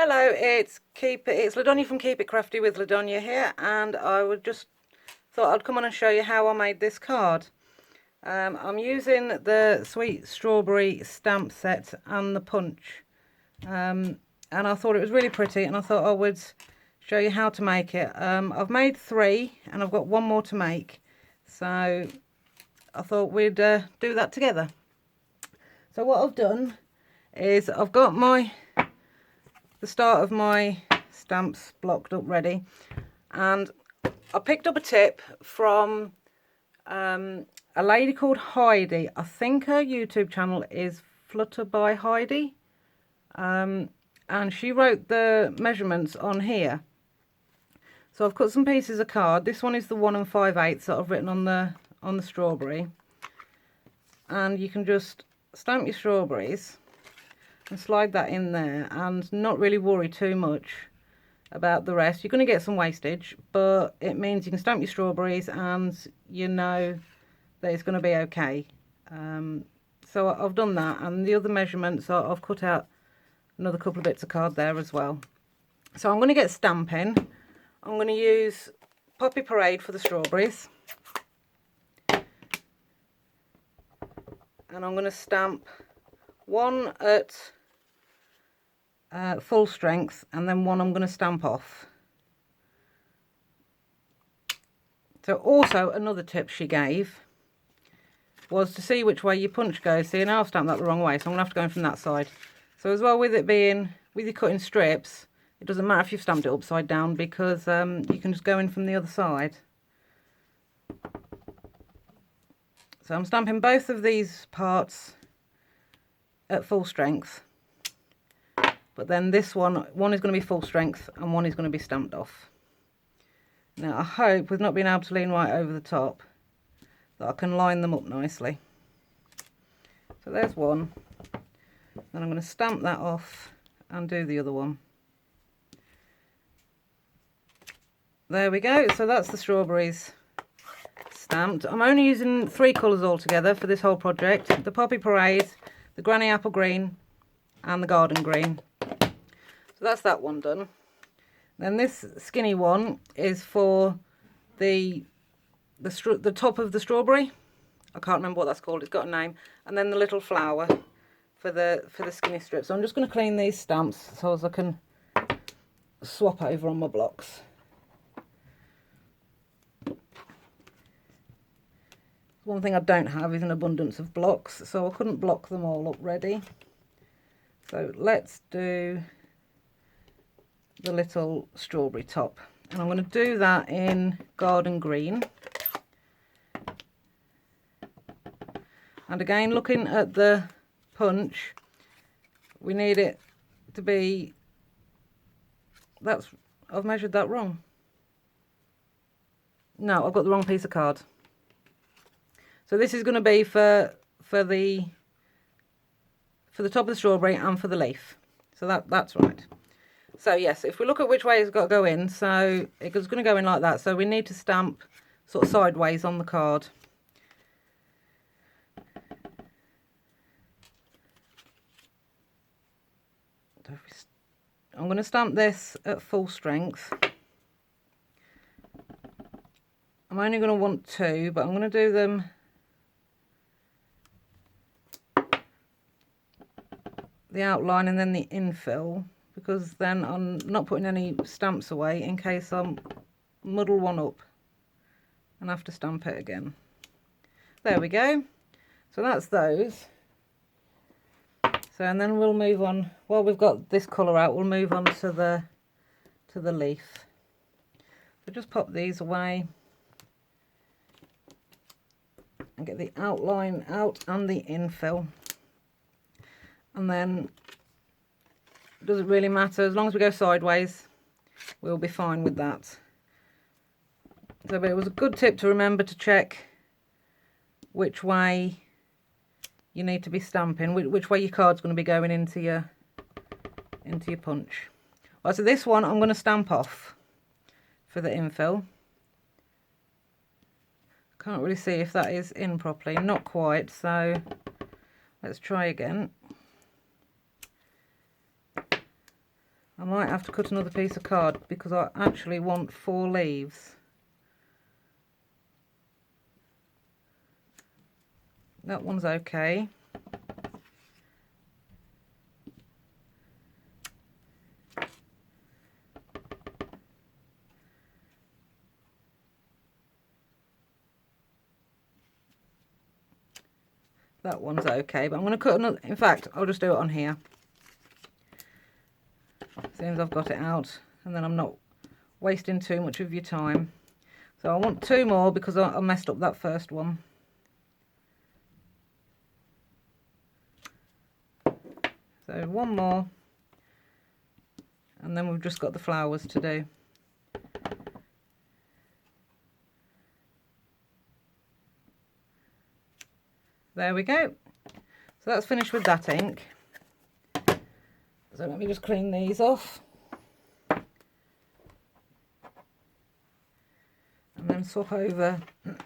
Hello, it's Ladonia from Keep It Crafty with Ladonia here, and I would just thought I'd come on and show you how I made this card. I'm using the Sweet Strawberry stamp set and the punch, and I thought it was really pretty, and I thought I would show you how to make it. I've made 3 and I've got 1 more to make, so I thought we'd do that together. So what I've done is I've got the start of my stamps blocked up ready, and I picked up a tip from a lady called Heidi. I think her YouTube channel is Flutter by Heidi, and she wrote the measurements on here. So I've cut some pieces of card. This one is the 1 5/8 that I've written on the strawberry, and you can just stamp your strawberries and slide that in there and not really worry too much about the rest. You're going to get some wastage, but it means you can stamp your strawberries and you know that it's going to be okay. So I've done that, and the other measurements I've cut out another couple of bits of card there as well. So I'm going to get stamping. I'm going to use Poppy Parade for the strawberries, and I'm going to stamp one at full strength, and then one I'm going to stamp off. So also another tip she gave was to see which way your punch goes. See, now I've stamped that the wrong way, so I'm going to have to go in from that side. So as well, with it being, with your cutting strips, it doesn't matter if you've stamped it upside down, because you can just go in from the other side. So I'm stamping both of these parts at full strength, but then this one is going to be full strength and one is going to be stamped off. Now I hope, with not being able to lean right over the top, that I can line them up nicely. So there's one, then I'm going to stamp that off and do the other one. There we go. So that's the strawberries stamped. I'm only using 3 colours altogether for this whole project: the Poppy Parade, the Granny Apple Green, and the Garden Green. So that's that one done. Then this skinny one is for the top of the strawberry. I can't remember what that's called, it's got a name. And then the little flower for the skinny strip. So I'm just going to clean these stamps so as I can swap over on my blocks. One thing I don't have is an abundance of blocks, so I couldn't block them all up ready. So let's do the little strawberry top, and I'm going to do that in Garden Green. And again, looking at the punch, we need it to be, I've measured that wrong. No, I've got the wrong piece of card. So this is going to be for the top of the strawberry and for the leaf. So that's right. So yes, if we look at which way it's got to go in, so it's going to go in like that. So we need to stamp sort of sideways on the card. I'm going to stamp this at full strength. I'm only going to want 2, but I'm going to do them the outline and then the infill, because then I'm not putting any stamps away in case I muddle one up and have to stamp it again. There we go. So that's those. So, and then we'll move on, while we've got this colour out, we'll move on to the leaf. So just pop these away and get the outline out and the infill. And then it doesn't really matter, as long as we go sideways, we'll be fine with that. So, but it was a good tip to remember to check which way you need to be stamping, which way your card's going to be going into your punch. Right, so this one I'm going to stamp off for the infill. Can't really see if that is in properly, not quite, so let's try again. I might have to cut another piece of card because I actually want 4 leaves. That one's okay. That one's okay, but I'm going to cut another. In fact, I'll just do it on here. As soon as I've got it out, and then I'm not wasting too much of your time. So I want 2 more because I messed up that first one. So 1 more, and then we've just got the flowers to do. There we go. So that's finished with that ink. So let me just clean these off. And then swap over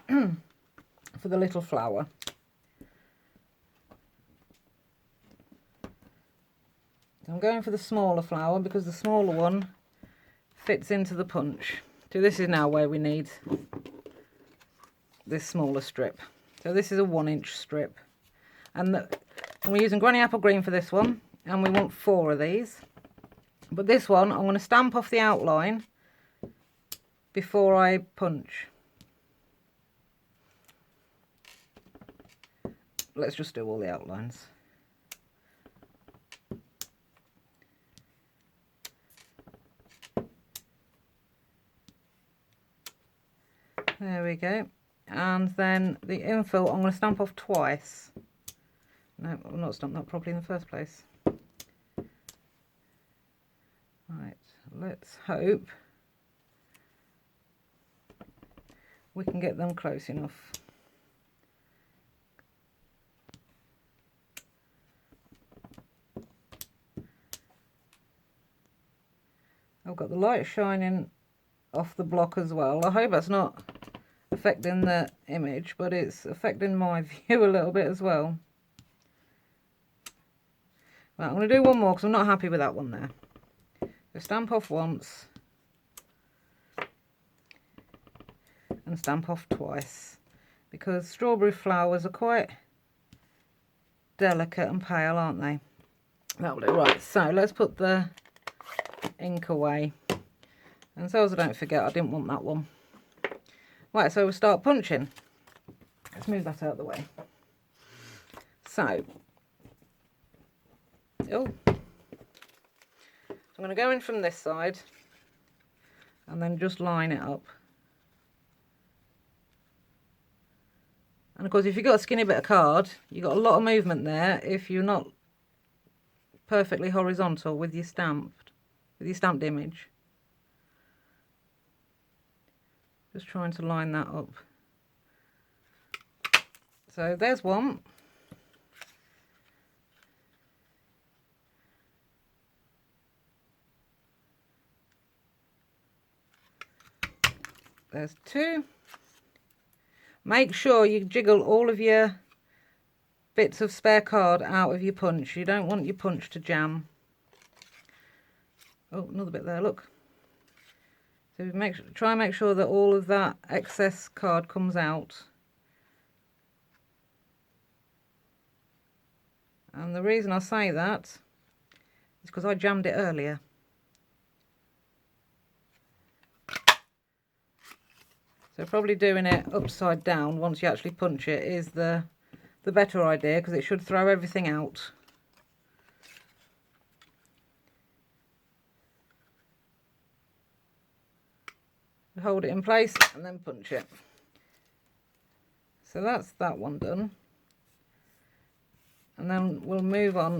for the little flower. So I'm going for the smaller flower because the smaller one fits into the punch. So this is now where we need this smaller strip. So this is a 1-inch strip, and we're using Granny Apple Green for this one, and we want 4 of these. But this one, I'm going to stamp off the outline before I punch. Let's just do all the outlines. There we go. And then the infill, I'm going to stamp off twice. No, I've not stamped that properly in the first place. Right, let's hope we can get them close enough. I've got the light shining off the block as well. I hope that's not affecting the image, but it's affecting my view a little bit as well. Right, I'm going to do 1 more because I'm not happy with that one there. So stamp off once and stamp off twice, because strawberry flowers are quite delicate and pale, aren't they? That'll do. Right, so let's put the ink away, and so as I don't forget, I didn't want that one. Right, so we'll start punching. Let's move that out of the way. So, I'm going to go in from this side and then just line it up. And of course, if you've got a skinny bit of card, you've got a lot of movement there if you're not perfectly horizontal with your stamped image. Just trying to line that up. So there's one. There's 2. Make sure you jiggle all of your bits of spare card out of your punch. You don't want your punch to jam. Oh, another bit there, look. So try and make sure that all of that excess card comes out. And the reason I say that is because I jammed it earlier. So probably doing it upside down once you actually punch it is the better idea, because it should throw everything out. Hold it in place and then punch it. So that's that one done. And then we'll move on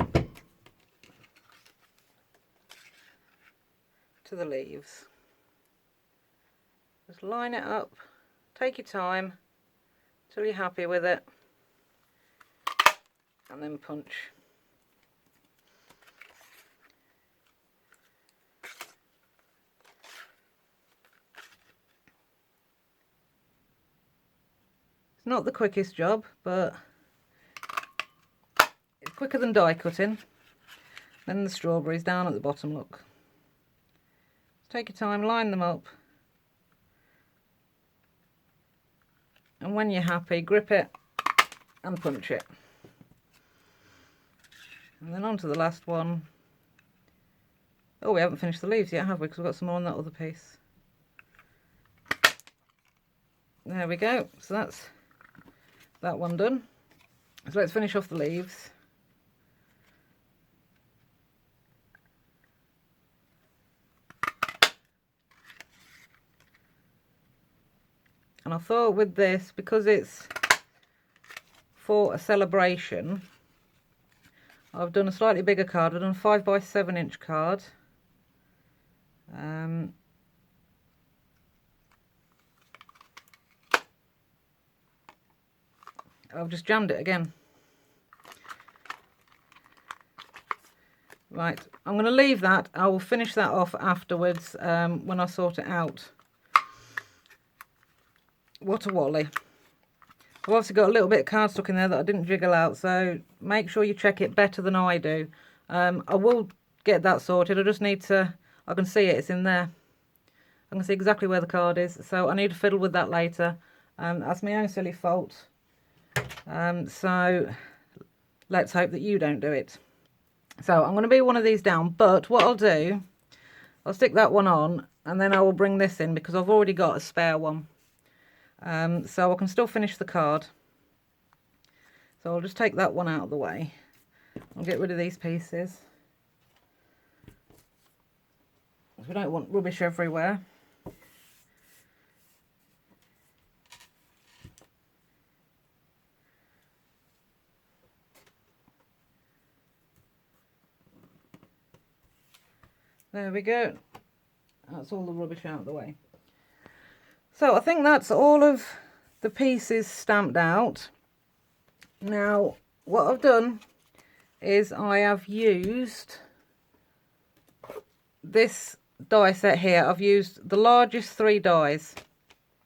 to the leaves. Just line it up, take your time till you're happy with it, and then punch. It's not the quickest job, but it's quicker than die cutting. Then the strawberries down at the bottom, look. Take your time, line them up, and when you're happy, grip it and punch it. And then on to the last one. Oh, we haven't finished the leaves yet, have we? Because we've got some more on that other piece. There we go. So that's that one done. So let's finish off the leaves. And I thought with this, because it's for a celebration, I've done a slightly bigger card. I've done a 5 by 7 inch card. I've just jammed it again. Right, I'm going to leave that. I will finish that off afterwards when I sort it out. What a wally. I've obviously got a little bit of card stuck in there that I didn't jiggle out, so make sure you check it better than I do. I will get that sorted. I just need to, I can see it, it's in there. I can see exactly where the card is, so I need to fiddle with that later. That's my own silly fault. So let's hope that you don't do it. So I'm going to be one of these down, but what I'll do, I'll stick that one on and then I will bring this in because I've already got a spare one. So I can still finish the card. So I'll just take that one out of the way. I'll get rid of these pieces. We don't want rubbish everywhere. There we go. That's all the rubbish out of the way. So I think that's all of the pieces stamped out. Now what I've done is I have used this die set here. I've used the largest 3 dies,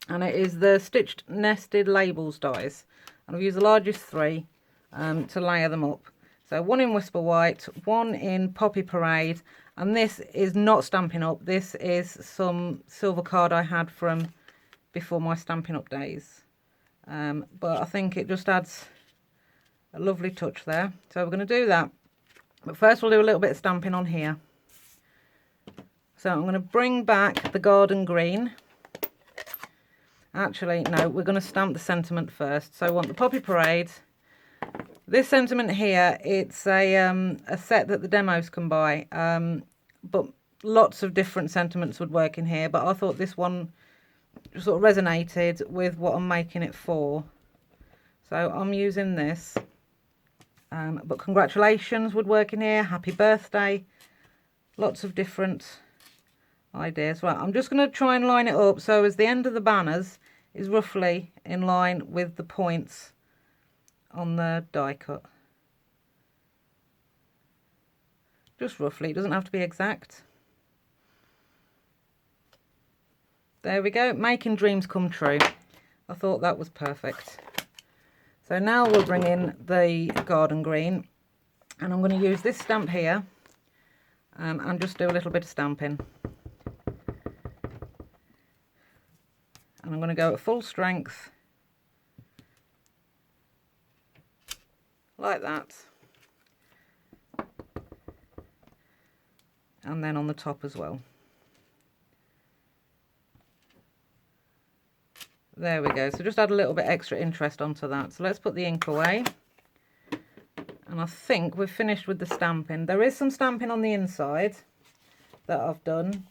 and it is the Stitched Nested Labels dies, and I've used the largest 3 to layer them up. So 1 in Whisper White, 1 in Poppy Parade, and this is not Stampin' Up. This is some silver card I had from before my Stampin' Up days. But I think it just adds a lovely touch there. So we're going to do that. But first we'll do a little bit of stamping on here. So I'm going to bring back the garden green. Actually, no, we're going to stamp the sentiment first. So I want the Poppy Parade. This sentiment here, it's a set that the demos can buy. But lots of different sentiments would work in here. But I thought this one sort of resonated with what I'm making it for. So I'm using this. But congratulations would work in here. Happy birthday. Lots of different ideas. Right, I'm just going to try and line it up so as the end of the banners is roughly in line with the points on the die cut. Just roughly, it doesn't have to be exact. There we go, making dreams come true. I thought that was perfect. So now we'll bring in the garden green, and I'm going to use this stamp here and just do a little bit of stamping. And I'm going to go at full strength, like that. And then on the top as well. There we go. So just add a little bit extra interest onto that. So let's put the ink away. And I think we've finished with the stamping. There is some stamping on the inside that I've done.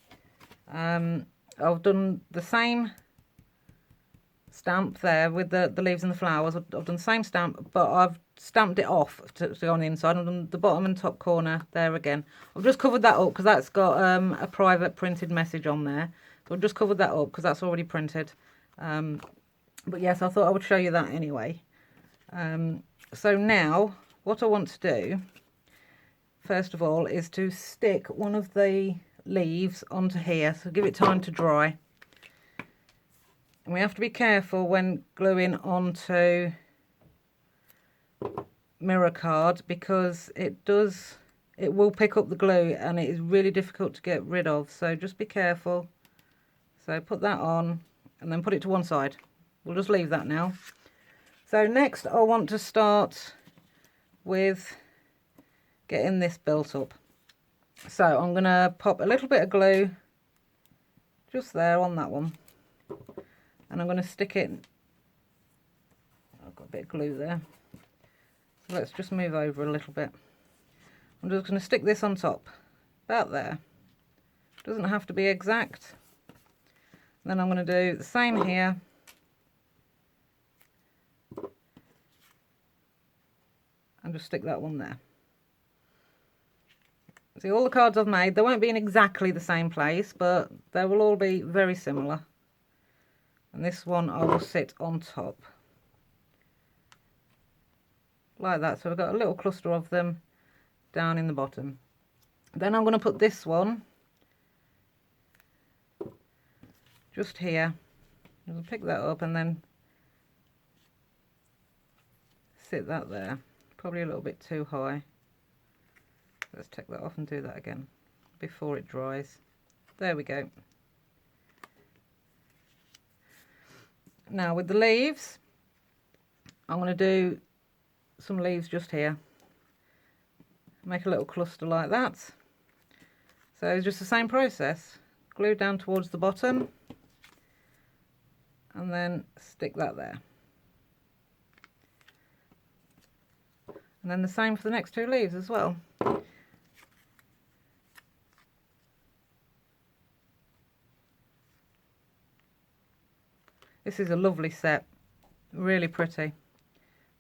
I've done the same stamp there with the leaves and the flowers. I've done the same stamp, but I've stamped it off to go on the inside. I've done the bottom and top corner there again. I've just covered that up because that's got a private printed message on there. So I've just covered that up because that's already printed. But yes, I thought I would show you that anyway. So now what I want to do first of all is to stick one of the leaves onto here, so give it time to dry. And we have to be careful when gluing onto mirror card because it it will pick up the glue and it is really difficult to get rid of, so just be careful. So put that on and then put it to one side. We'll just leave that now. So next I want to start with getting this built up. So I'm going to pop a little bit of glue just there on that one, and I'm going to stick it. I've got a bit of glue there, so let's just move over a little bit. I'm just going to stick this on top, about there. Doesn't have to be exact. Then I'm going to do the same here. And just stick that one there. See, all the cards I've made, they won't be in exactly the same place, but they will all be very similar. And this one I will sit on top. Like that. So I've got a little cluster of them down in the bottom. Then I'm going to put this one just here. I'll pick that up and then sit that there. Probably a little bit too high. Let's take that off and do that again before it dries. There we go. Now with the leaves, I'm going to do some leaves just here. Make a little cluster like that. So it's just the same process. Glue down towards the bottom and then stick that there. And then the same for the next two leaves as well. This is a lovely set, really pretty. I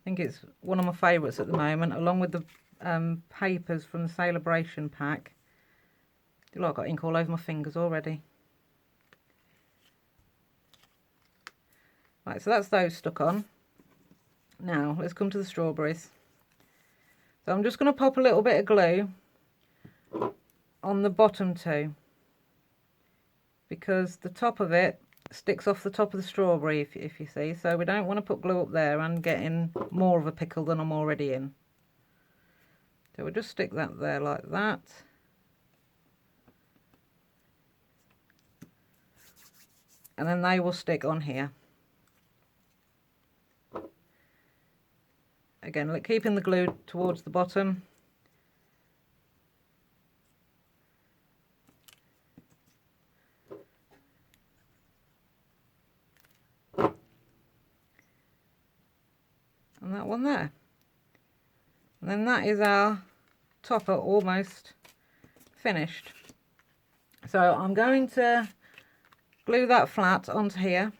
think it's one of my favourites at the moment, along with the papers from the Celebration pack. Look, I've got ink all over my fingers already. Right, so that's those stuck on. Now let's come to the strawberries. So I'm just going to pop a little bit of glue on the bottom two, because the top of it sticks off the top of the strawberry, if you see. So we don't want to put glue up there and get in more of a pickle than I'm already in. So we'll just stick that there like that. And then they will stick on here. Again, keeping the glue towards the bottom. And that one there. And then that is our topper almost finished. So I'm going to glue that flat onto here.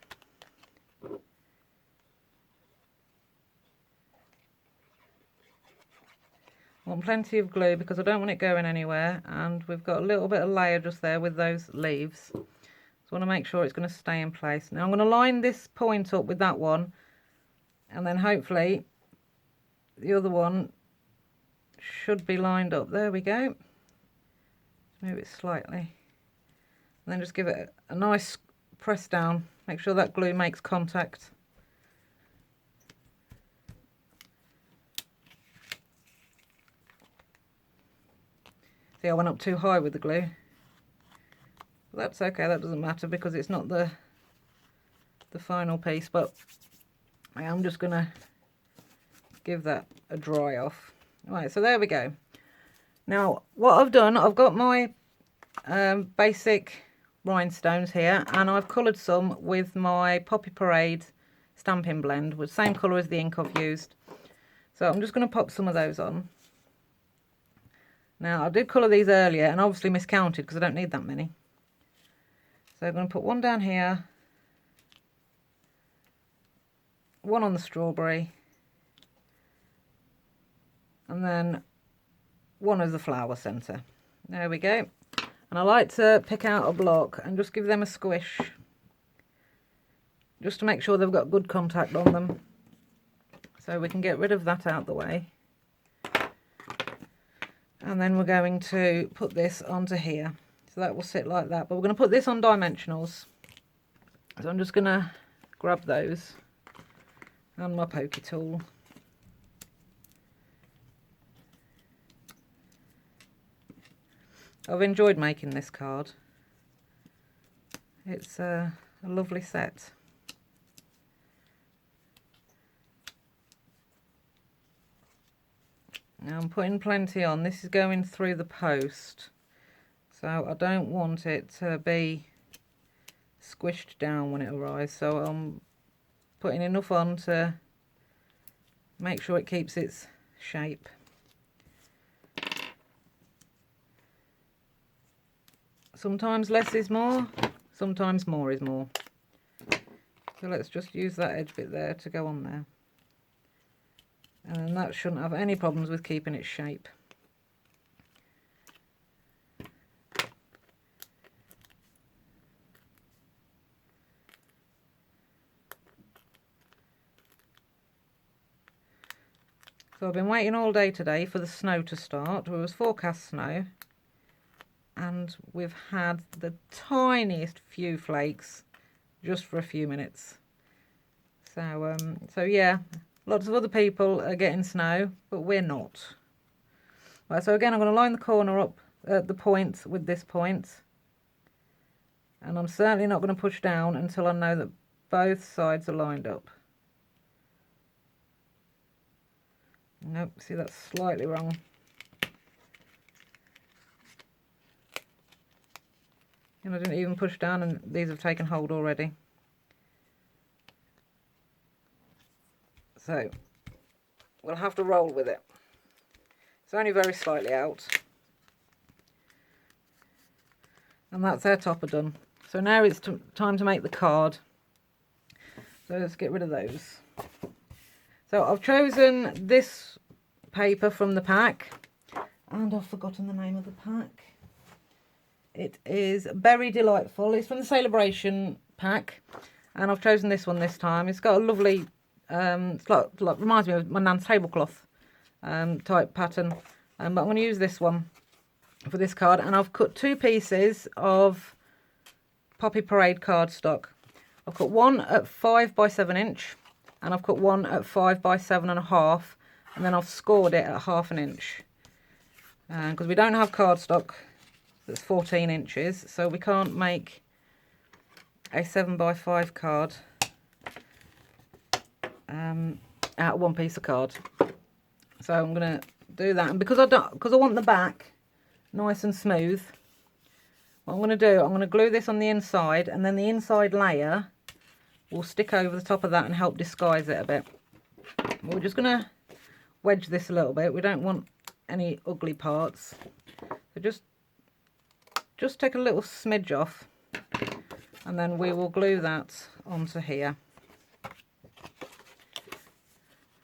I want plenty of glue because I don't want it going anywhere, and we've got a little bit of layer just there with those leaves. So I want to make sure it's going to stay in place. Now I'm going to line this point up with that one, and then hopefully the other one should be lined up. There we go. Move it slightly. And then just give it a nice press down. Make sure that glue makes contact. See, I went up too high with the glue. That's okay, that doesn't matter because it's not the final piece, but I am just going to give that a dry off. Right, so there we go. Now, what I've done, I've got my basic rhinestones here, and I've coloured some with my Poppy Parade stamping blend, with the same colour as the ink I've used. So I'm just going to pop some of those on. Now, I did colour these earlier and obviously miscounted because I don't need that many. So I'm going to put one down here, one on the strawberry, and then one as the flower centre. There we go. And I like to pick out a block and just give them a squish, just to make sure they've got good contact on them. So we can get rid of that out the way. And then we're going to put this onto here. So that will sit like that. But we're going to put this on dimensionals. So I'm just going to grab those and my pokey tool. I've enjoyed making this card. It's a lovely set. Now I'm putting plenty on. This is going through the post, so I don't want it to be squished down when it arrives, so I'm putting enough on to make sure it keeps its shape. Sometimes less is more, sometimes more is more. So let's just use that edge bit there to go on there. And that shouldn't have any problems with keeping its shape. So I've been waiting all day today for the snow to start. There was forecast snow, and we've had the tiniest few flakes just for a few minutes. So yeah, lots of other people are getting snow, but we're not. Right, so again, I'm going to line the corner up at the point with this point, and I'm certainly not going to push down until I know that both sides are lined up. Nope, see, that's slightly wrong. And I didn't even push down, and these have taken hold already. So we'll have to roll with it. It's only very slightly out. And that's our topper done. So now it's time to make the card. So let's get rid of those. So I've chosen this paper from the pack, and I've forgotten the name of the pack. It is Berry Delightful. It's from the Celebration pack, and I've chosen this one this time. It's got a lovely, it's like reminds me of my nan's tablecloth type pattern, but I'm going to use this one for this card, and I've cut 2 pieces of Poppy Parade cardstock. I've cut one at 5 by 7 inch. And I've cut one at 5 by 7.5, and then I've scored it at 1/2 inch. Because we don't have cardstock that's 14 inches, so we can't make a 7 by 5 card out of one piece of card. So I'm going to do that, and because I want the back nice and smooth, what I'm going to do, I'm going to glue this on the inside, and then the inside layer will stick over the top of that and help disguise it a bit. We're just going to wedge this a little bit. We don't want any ugly parts. So just take a little smidge off, and then we will glue that onto here.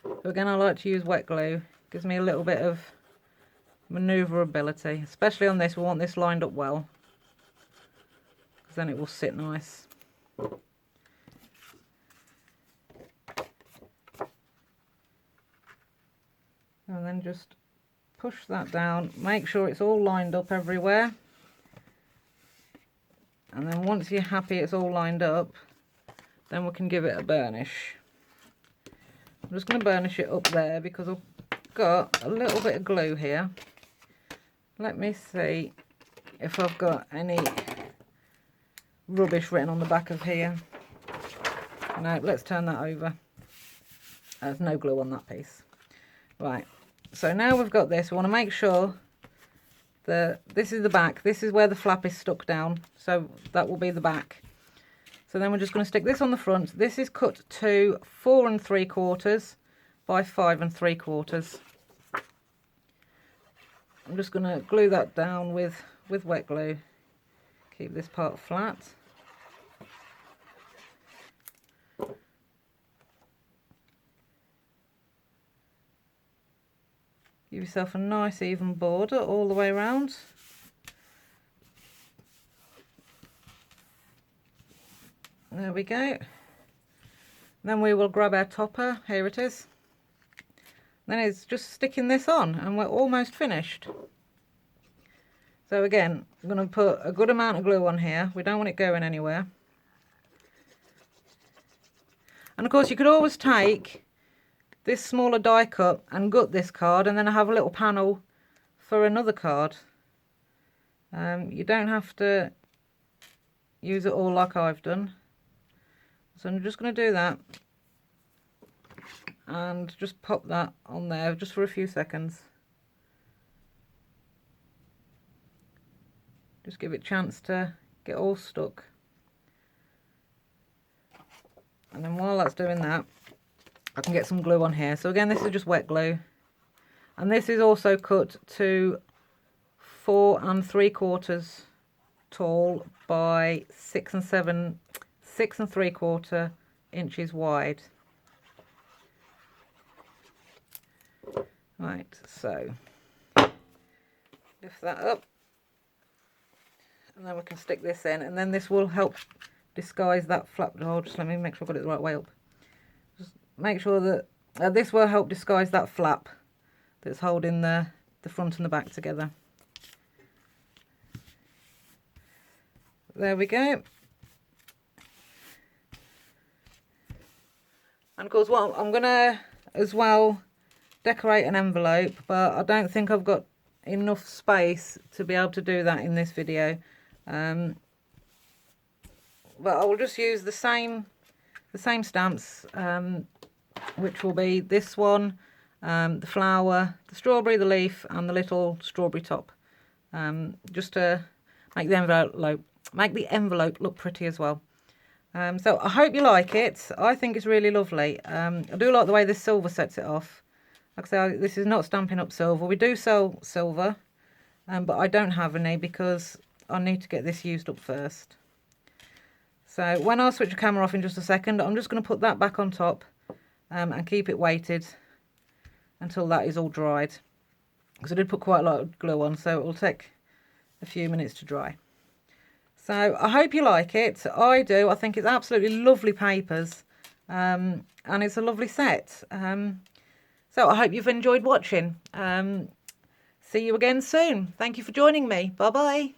So again, I like to use wet glue. Gives me a little bit of manoeuvrability, especially on this. We want this lined up well, because then it will sit nice. And then just push that down, make sure it's all lined up everywhere, and then once you're happy it's all lined up, then we can give it a burnish. I'm just going to burnish it up there because I've got a little bit of glue here. Let me see if I've got any rubbish written on the back of here. No, let's turn that over. There's no glue on that piece. Right, so now we've got this, we want to make sure that this is the back. This is where the flap is stuck down, so that will be the back. So then we're just going to stick this on the front. This is cut to 4 3/4 by 5 3/4. I'm just going to glue that down with wet glue. Keep this part flat. Give yourself a nice even border all the way around. There we go. Then we will grab our topper. Here it is. Then it's just sticking this on and we're almost finished. So again, I'm going to put a good amount of glue on here. We don't want it going anywhere. And of course you could always take this smaller die cut and gut this card, and then I have a little panel for another card. You don't have to use it all like I've done. So I'm just going to do that and just pop that on there just for a few seconds. Just give it a chance to get all stuck. And then while that's doing that, I can get some glue on here. So again, this is just wet glue. And this is also cut to 4 3/4 tall by 6 3/4 inches wide. Right, so lift that up. And then we can stick this in, and then this will help disguise that flap. Oh, just let me make sure I've got it the right way up. Just make sure that this will help disguise that flap that's holding the front and the back together. There we go. And of course, what I'm gonna as well decorate an envelope, but I don't think I've got enough space to be able to do that in this video. But I will just use the same stamps, which will be this one, the flower, the strawberry, the leaf, and the little strawberry top, just to make the envelope look pretty as well. So I hope you like it. I think it's really lovely. I do like the way this silver sets it off. Like I say, this is not Stampin' Up silver. We do sell silver, but I don't have any because I need to get this used up first. So when I'll switch the camera off in just a second, I'm just going to put that back on top and keep it weighted until that is all dried. Because I did put quite a lot of glue on, so it will take a few minutes to dry. So I hope you like it. I do. I think it's absolutely lovely papers, and it's a lovely set. So I hope you've enjoyed watching. See you again soon. Thank you for joining me. Bye bye.